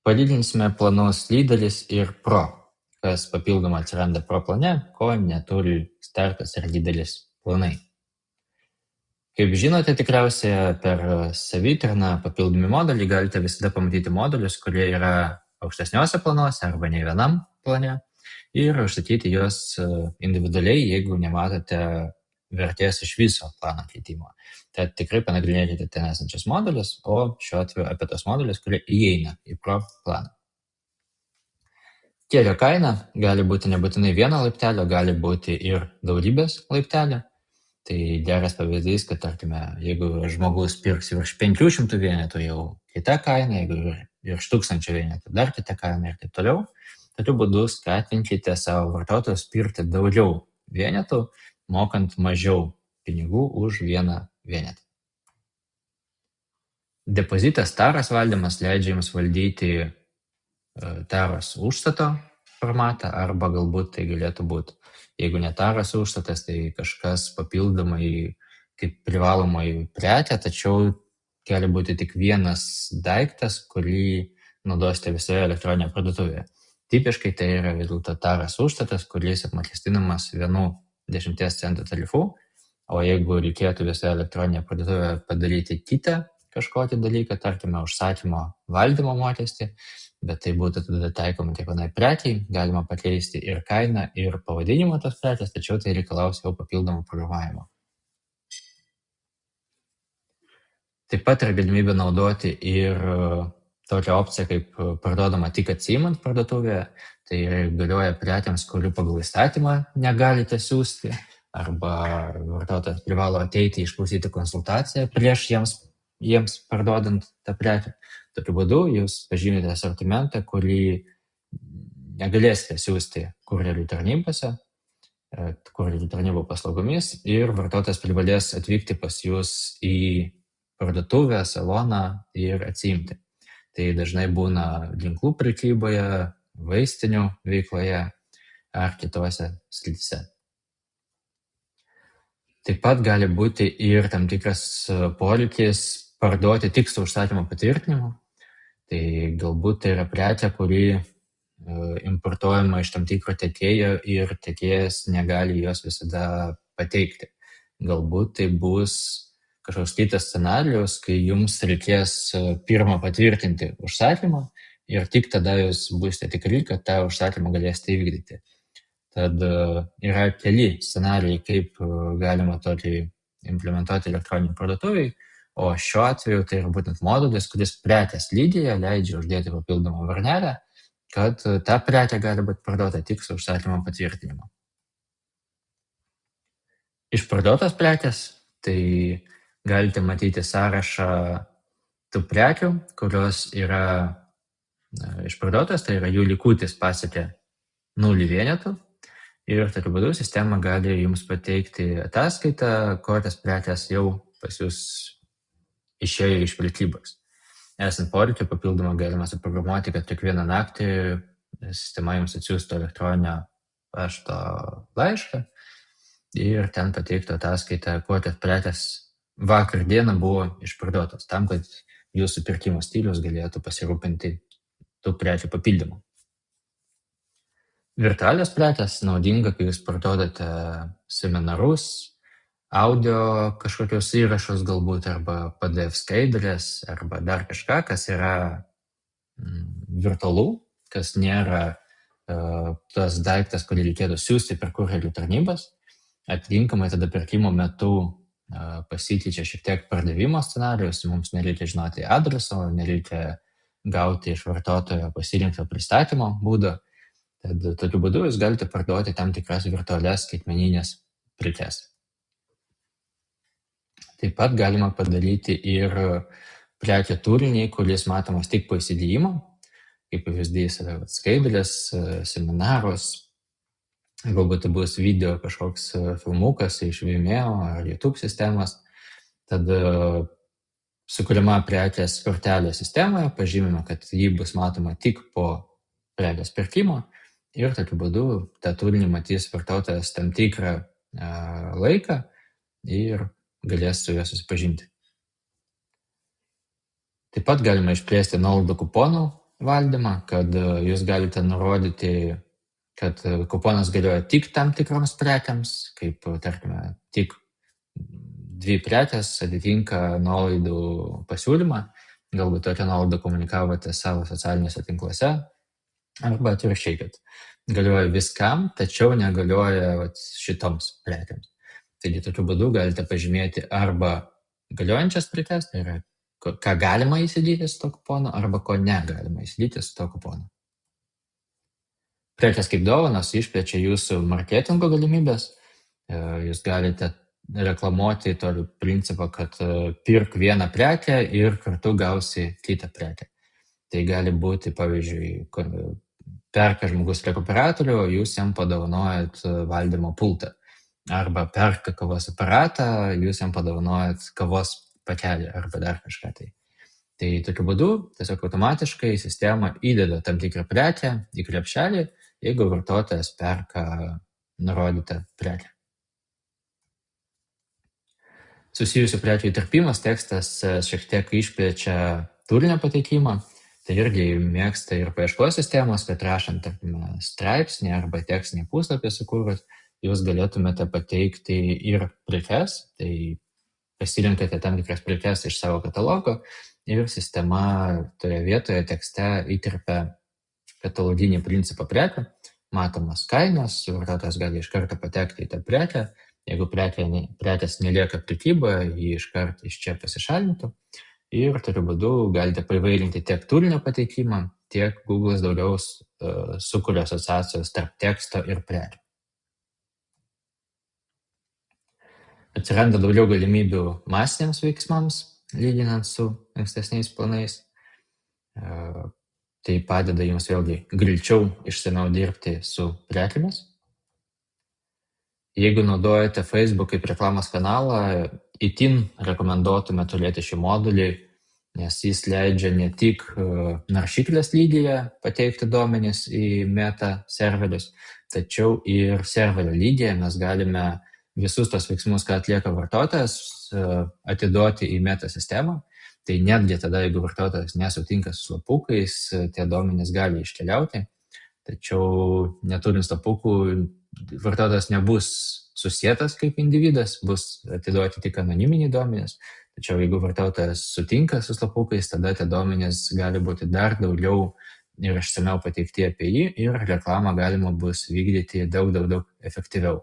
Padidinsime planus lyderis ir pro, kas papildomai atsiranda pro plane, ko neturi startas ir didelis planai. Kaip žinote, tikriausiai per savitarną papildomi modeliai galite visada pamatyti modulius, kurie yra aukštesniuose planuose arba nei vienam plane ir užsakyti juos individualiai, jeigu nematote vertės iš viso plano keitimo. Tad tikrai panagrinėkite ten esančius modulius, o šiuo atveju apie tos modulius, kurie įeina į pro planą. Kiekio kaina gali būti nebūtinai vieno laiptelio, gali būti ir daugybės laiptelio. Tai geras pavyzdys, kad tarkime, jeigu žmogus pirks virš 500 vienetų, jau kita kaina, jeigu virš 1000 vienetų, dar kita kaina ir taip toliau. Tokiu būdu skatinkite savo vartotojus pirkti daugiau vienetų, mokant mažiau pinigų už vieną vienetą. Depozitas taros valdymas leidžia jums valdyti taros užstato formatą, arba galbūt tai galėtų būti, jeigu ne taros užstatas, tai kažkas papildomai kaip privalomai prekė, tačiau gali būti tik vienas daiktas, kurį naudosite visoje elektroninėje parduotuvėje. Tipiškai tai yra vis dėlto taros užstatas, kuris apmokestinamas 10 centų tarifu, o jeigu reikėtų visoje elektroninėje parduotuvėje padaryti kitą kažkokį dalyką, tarkime, užsakymo valdymo mokestį, bet tai būtų tada taikoma kiekvienai prekiai, galima pakeisti ir kainą, ir pavadinimą tos prekės, tačiau tai reikalaus jau papildomų programavimo. Taip pat yra galimybė naudoti ir tokią opciją, kaip parduodama tik atsiimant parduotuvėje, tai galioja prekiams, kurių pagal įstatymą negalite siųsti, arba vartotojas privalo ateiti išklausyti konsultaciją prieš jiems parduodant tą prekę. Tokiu būdu jūs pažymite asortimentą, kurį negalėsite siųsti kurjerių tarnybose, kurjerių tarnybų paslaugomis, ir vartotojas privalės atvykti pas jūs į parduotuvę, saloną ir atsiimti. Tai dažnai būna ginklų prekyboje, vaistinių veikloje ar kitose srityse. Taip pat gali būti ir tam tikras poreikis parduoti tik su užsakymo patvirtinimu. Tai galbūt tai yra prekė, kuri importuojama iš tam tikro tiekėjo ir tiekėjas negali jos visada pateikti. Galbūt tai bus kažkoks kitas scenarijus, kai jums reikės pirmą patvirtinti užsakymą ir tik tada jūs būsite tikri, kad tą užsakymą galėsite įvykdyti. Tad yra keli scenarijai, kaip galima tokį implementuoti elektroninį parduotuviai, o šiuo atveju tai yra būtent modulis, kuris prekės lygyje leidžia uždėti papildomą varnelę, kad ta prekė gali būti parduota tik su užsakymo patvirtinimu. Iš parduotos prekės tai galite matyti sąrašą tų prekių, kurios yra išparduotos, tai yra jų likutis pasiekė 0 vienetų. Ir tokiu būdu sistema gali jums pateikti ataskaitą, kokios prekės jau pas jūs išėjo iš prekybos. Esant poreikiu, papildomai galima suprogramuoti, kad kiekvieną naktį sistema jums atsiųstų elektroninio pašto laišką ir ten pateiktų ataskaitą, kokios prekės vakar dieną buvo išparduotos, tam, kad jūsų pirkimo stilius galėtų pasirūpinti tų prekių papildymų. Virtualios prekės naudinga, kai jūs parduodate seminarus, audio kažkokios įrašus galbūt, arba PDF skaidrės, arba dar kažką, kas yra virtualu, kas nėra tas daiktas, kurį reikėtų siųsti per kurjerių tarnybas. Atitinkamai tada pirkimo metu pasikeičia šiek tiek pardavimo scenarijus, mums nereikia žinoti adreso, nereikia gauti iš vartotojo pasirinkto pristatymo būdo. Tad tokiu būdu jūs galite parduoti tam tikras virtualias skaitmeninės prekes. Taip pat galima padaryti ir prekių turinį, kuris matomas tik po įsigijimo, kaip pavyzdys yra skaidrės, seminarus, galbūt tai bus video kažkoks filmukas iš Vimeo ar YouTube sistemos. Tad sukuriama prekės kortelė sistemoje, pažymima, kad ji bus matoma tik po prekės pirkimo ir tokiu būdu tą turinį matys vartotojas tam tikrą laiką ir galės su juo susipažinti. Taip pat galima išplėsti nuolaidų kuponų valdymą, kad jūs galite nurodyti, kad kuponas galioja tik tam tikroms prekiams, kaip, tarkime, tik 2 prekės atitinka nuolaidų pasiūlymą, galbūt tokią nuolaidą komunikavote savo socialiniuose tinkluose, arba atvirkščiai, kad galioja viskam, tačiau negalioja šitoms prekiams. Taigi tokiu būdu galite pažymėti arba galiojančias prekes, tai yra ką galima įsigyti su to kuponu, arba ko negalima įsigyti su to kuponu. Prekės kaip dovanos išplečia jūsų marketingo galimybės. Jūs galite reklamuoti tokį principą, kad pirk vieną prekę ir kartu gausi kitą prekę. Tai gali būti, pavyzdžiui, perka žmogus rekuperatorių, o jūs jam padovanojat valdymo pultą. Arba perka kavos aparatą, jūs jam padovanojat kavos pakelį arba dar kažką tai. Tai tokiu būdu tiesiog automatiškai sistema įdeda tam tikrą prekę į krepšelį, jeigu vartotojas perka nurodytą prekę. Susijusių prekių įterpimas tekstas šiek tiek išplečia turinio pateikimą. Tai irgi mėgsta ir paieškos sistemos, kad rašant, tarkime, straipsnį arba tekstinį puslapį sukūrus, jūs galėtumėte pateikti ir prekes, tai pasirinkate tam tikras prekes iš savo katalogo ir sistema toje vietoje tekste įterpia kataloginį principą prekių, matomas kainos, vartotojas gali iš karto patekti į tą prekę, jeigu prekės nelieka prekyboje, jį iškart iš čia pasišalintų. Ir tokiu būdu galite paįvairinti tiek turinio pateikimą, tiek Google'as daugiau sukuria asociacijos tarp teksto ir prekių. Atsiranda daugiau galimybių masiniams veiksmams, lyginant su ankstesniais planais. Tai padeda jums vėlgi greičiau išsamiau dirbti su prekėmis. Jeigu naudojate Facebook kaip reklamos kanalą, itin rekomenduotume turėti šį modulį, nes jis leidžia ne tik naršyklės lygyje pateikti duomenis į meta serverius, tačiau ir serverio lygyje mes galime visus tos veiksmus, ką atlieka vartotojas, atiduoti į meta sistemą. Tai netgi tada, jeigu vartotojas nesutinka su slapukais, tie duomenys gali iškeliauti. Tačiau neturint slapukų, vartotojas nebus susietas kaip individas, bus atiduoti tik anoniminiai duomenys. Tačiau jeigu vartotojas sutinka su slapukais, tada tie duomenys gali būti dar daugiau ir išsamiau pateikti apie jį ir reklamą galima bus vykdyti daug efektyviau.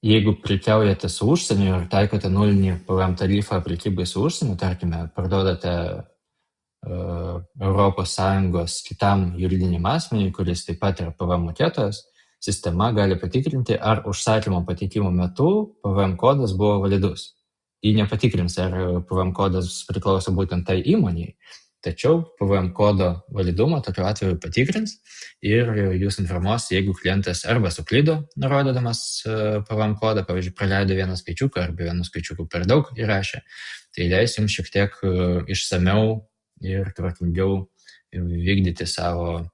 Jeigu prekiaujate su užsieniu ir taikote nulinį PVM tarifą prekybai su užsieniu, tarkime, parduodate ES kitam juridiniam asmeniui, kuris taip pat yra PVM mokėtojas, sistema gali patikrinti, ar užsakymo pateikimo metu PVM kodas buvo validus. Ji nepatikrins, ar PVM kodas priklauso būtent tai įmonei, tačiau PVM kodo validumą tokiu atveju patikrins ir jūs informuos, jeigu klientas arba suklydo nurodydamas PVM kodą, pavyzdžiui, praleido vieną skaičiuką arba vienų skaičiukų per daug įrašė, tai leis jums šiek tiek išsamiau ir tvarkingiau vykdyti savo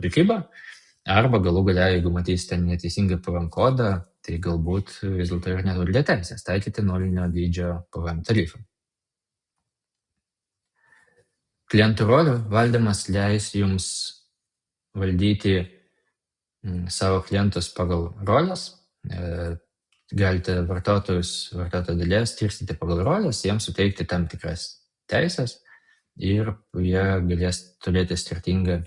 prekybą, arba galų gale, jeigu matysite neteisingą PVM kodą, tai galbūt vis dėlto ir neturite teisės taikyti nulinio dydžio PVM tarifą. Klientų rolių valdymas leis jums valdyti savo klientus pagal roles. Galite vartotojų dalies skirstyti pagal roles, jiems suteikti tam tikras teisės ir jie galės turėti skirtingą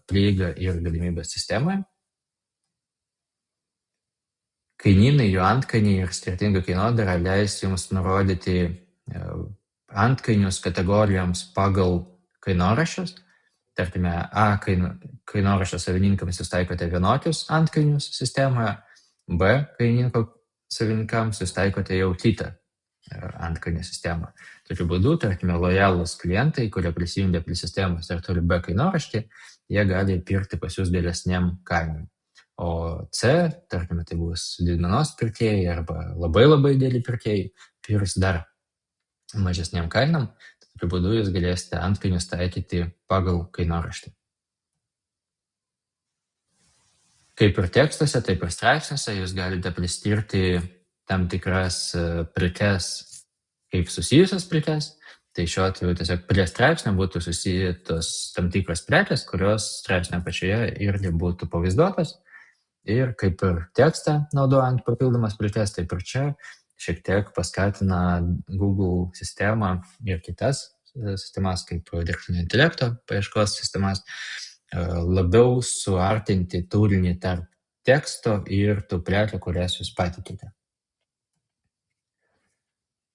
prieigą ir galimybės sistemoje. Kainynai, jų antkainiai ir skirtinga kainodara leis jums nurodyti antkainius kategorijoms pagal kainoraščius. Tarkime, A kainoraščio savininkams jūs taikote vienokius antkainius sistemoje, B kaininko savininkams jūs taikote jau kitą antkainį sistemą. Tokiu būdu, tarkime, lojalūs klientai, kurie prisijungia prie sistemos ir turi B kainoraštį, jie gali pirkti pas jūs dėlesniam kainom. O C, tarkime, tai bus didmenos pirkėjai arba labai dėlį pirkėjai, pirks dar mažesniam kainam. Tokiu būdu jūs galėsite antkainius taikyti pagal kainoraštį. Kaip ir tekstuose, taip ir straipsniuose jūs galite priskirti tam tikras prekes kaip susijusias prekes. Tai šiuo atveju tiesiog prie straipsnio būtų susijutos tam tikros prekės, kurios straipsnio apačioje irgi būtų pavaizduotos. Ir kaip ir tekstą naudojant papildomas prekes, taip ir čia šiek tiek paskatina Google sistemą ir kitas sistemas, kaip dirbtinio intelekto paieškos sistemas, labiau suartinti turinį tarp teksto ir tų prekių, kurias jūs patikite.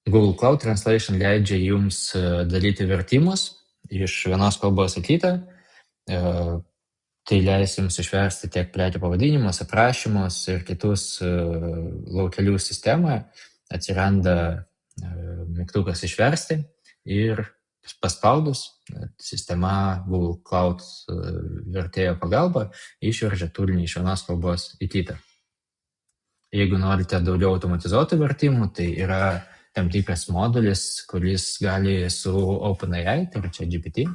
Google Cloud Translation leidžia jums daryti vertimus iš vienos kalbos į kitą. Tai leis jums išversti tiek prekių pavadinimus, aprašymus ir kitus laukelius sistemoje. Atsiranda mygtukas išversti ir paspaudus sistema Google Cloud vertėjo pagalba išveržia turinį iš vienos kalbos į kitą. Jeigu norite daugiau automatizuotų vertimų, tai yra tam tikras modulis, kuris gali su OpenAI, tai yra ChatGPT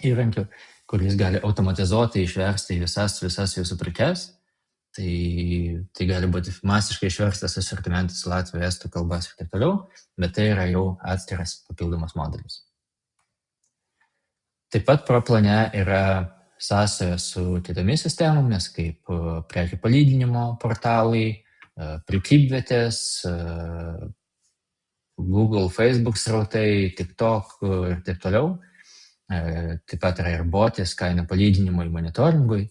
įrankiu, kuris gali automatizuotai išversti visas jūsų prekes. Tai gali būti masiškai išverstas asortimentas latvių, estų kalbas ir taip toliau, bet tai yra jau atskiras papildomas modelis. Taip pat ProPlane yra sąsaja su kitomis sistemomis, kaip prekių palyginimo portalai, prekybvietės, Google, Facebook srautai, TikTok ir taip toliau. Taip pat yra ir botis kainų palyginimui, monitoringui.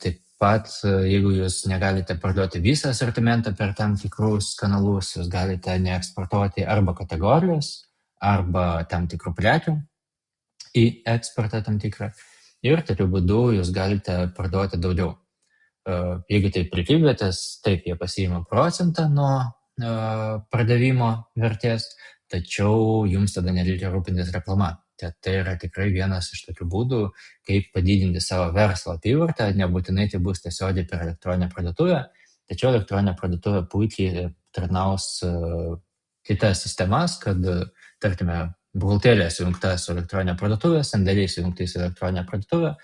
Taip pat, jeigu jūs negalite parduoti visą asortimentą per tam tikrus kanalus, jūs galite neeksportuoti arba kategorijos, arba tam tikrų prekių į eksportą tam tikrą. Ir tokiu būdu jūs galite parduoti daugiau. Jeigu tai prekybvietės, taip jie pasiima procentą nuo pardavimo vertės, tačiau jums tada nereikia rūpintis reklama. Tai yra tikrai vienas iš tokių būdų, kaip padidinti savo verslo apyvartą. Nebūtinai tai bus tiesiogiai per elektroninę parduotuvę, tačiau elektroninė parduotuvė puikiai tarnaus kitas sistemas, kad, tarkime, buhalterija sujungta su elektroninė parduotuvė, sandėliai sujungti su elektroninė parduotuvė,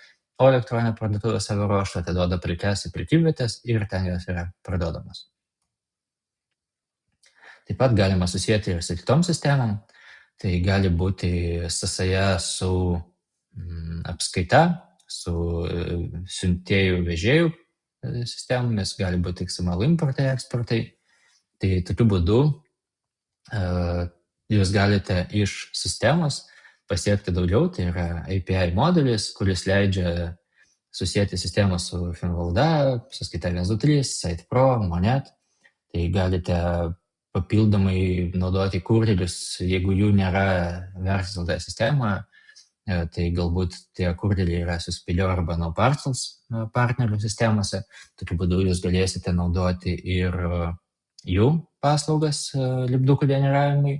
o elektroninė parduotuvė savo ruožtu atiduoda prekes į prekybvietės ir ten jos yra parduodamos. Taip pat galima susijęti ir su kitom sistemom. Tai gali būti sąsaja su apskaita, su siuntėjų vežėjų sistemomis, gali būti XML importai, eksportai. Tai tokiu būdu jūs galite iš sistemos pasiekti daugiau, tai yra API modelis, kuris leidžia susijęti sistemą su Finvalda, sąskaita 123, SitePro, Monet. Tai galite papildomai naudoti kurjerius, jeigu jų nėra Versal.lt sistemoje, tai galbūt tie kurjeriai yra Suspilio arba NoParcels partnerių sistemose. Tokiu būdu jūs galėsite naudoti ir jų paslaugas lipdukų generavimui.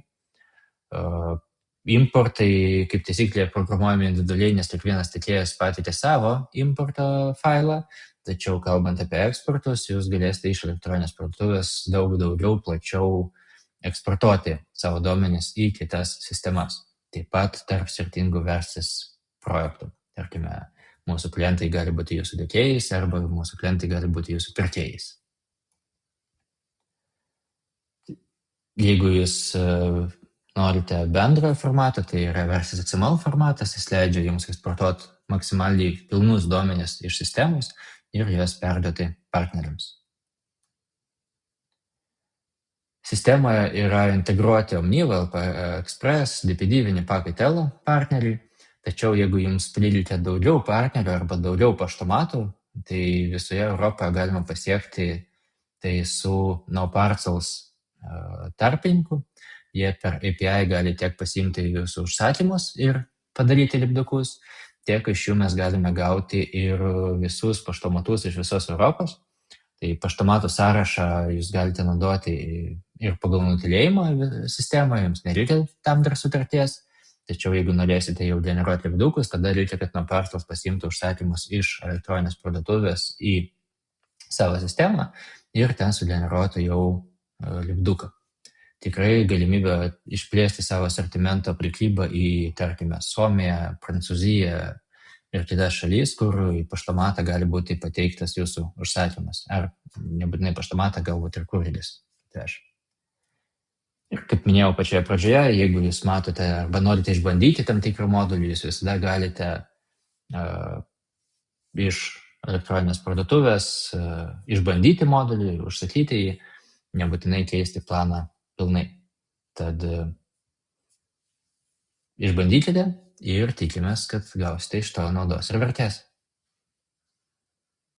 Importai, kaip taisyklė, programuojami individualiai, nes kiekvienas tiekėjas pateikia savo importo failą, tačiau kalbant apie eksportus, jūs galėsite iš elektroninės parduotuvės daug daugiau, plačiau eksportuoti savo duomenis į kitas sistemas. Taip pat tarp skirtingų Versys projektų. Tarkime, mūsų klientai gali būti jūsų tiekėjais arba mūsų klientai gali būti jūsų pirkėjais. Jeigu jūs norite bendrojo formato, tai yra Versys XML formatas, jis leidžia jums eksportuoti maksimaliai pilnus duomenis iš sistemos ir juos perduoti partneriams. Sistemoje yra integruoti Omniva, Express, DPD, Winnipeg, Itelo partneriai, tačiau jeigu jums prireikia daugiau partnerių arba daugiau paštomatų, tai visoje Europoje galima pasiekti tai su NoParcels tarpininku. Jie per API gali tiek pasiimti jūsų užsakymus ir padaryti lipdukus, tiek iš jų mes galime gauti ir visus paštomatus iš visos Europos. Tai paštomatų sąrašą jūs galite naudoti ir pagal nutylėjimo sistemą, jums nereikia tam dar sutarties. Tačiau jeigu norėsite jau generuoti lipdukus, tada reikia, kad NoParcels pasiimtų užsakymus iš elektroninės parduotuvės į savo sistemą ir ten sugeneruotų jau lipduką. Tikrai galimybė išplėsti savo asortimento prekybą į, tarkime, Suomiją, Prancūziją ir kitas šalis, kur į paštomatą gali būti pateiktas jūsų užsakymas. Ar nebūtinai paštomatą, galbūt ir kurjeris. Ir kaip minėjau pačioje pradžioje, jeigu jūs matote arba norite išbandyti tam tikrą modulį, jūs visada galite iš elektroninės parduotuvės išbandyti modulį, užsakyti jį, nebūtinai keisti planą pilnai. Tad išbandykite ir tikimės, kad gausite iš to naudos ir vertės.